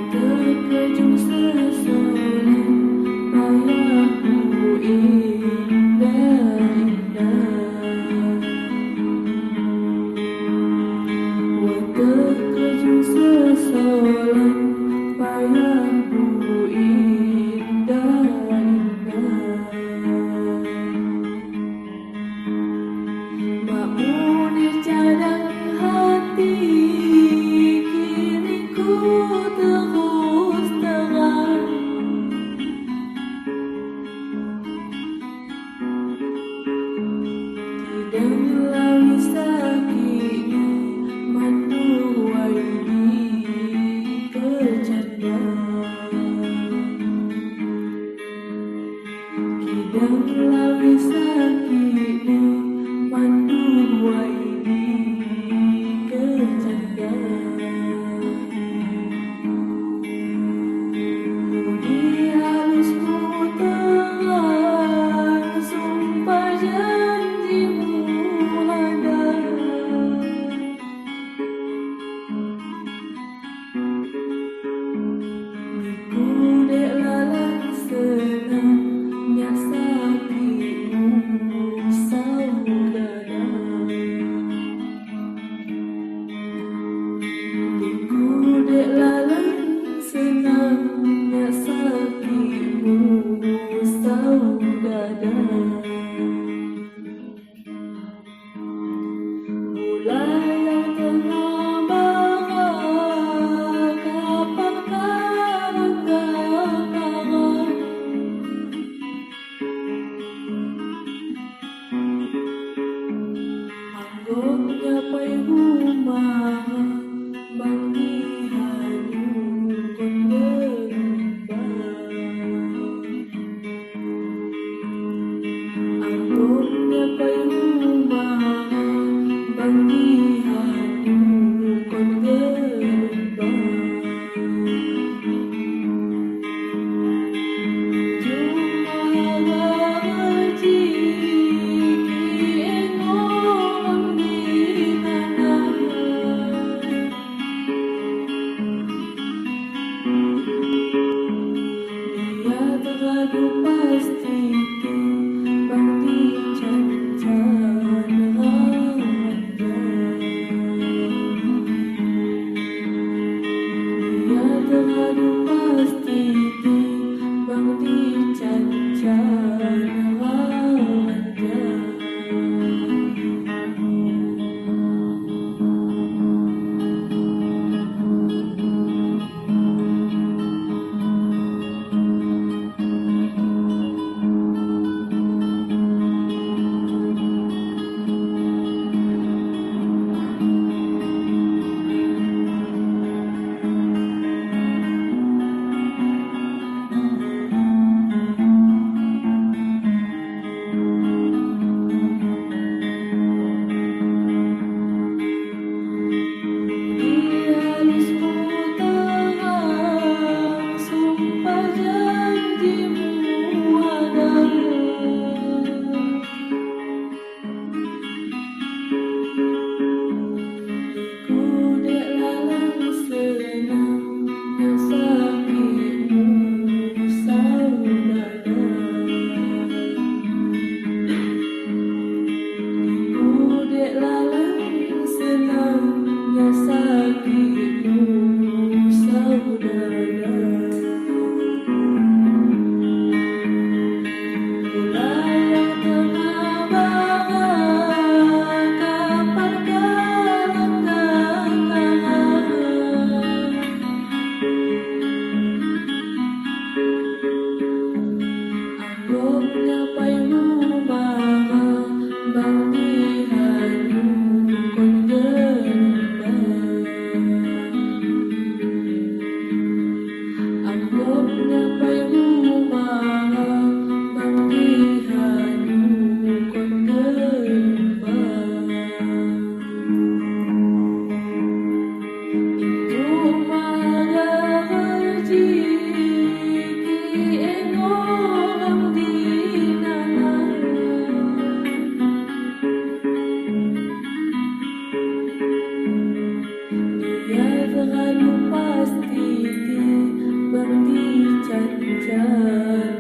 Terkejut seseorang ayahku indah-indah. Terkejut seseorang ayahku indah-indah. Makmur cadang hati kini ku terus terang. Tidak lawi sakitnya menuai di kejadian. Tidak lawi sakitnya menuai di kejadian. Budi halusmu terang, sumpah janjimu ada. Ku dek lalang senang nyak sakitmu saudara. Ku dek lalang senang nyak sakitmu saudara. Mulai yang tengah marah, kapan karang karang. Anggapnya pai rumah bangki hanyut kon berubah. Anggapnya pai rumah bangki hanyut kon berubah. Cuma gaji ki engon di tanah. bang di can-can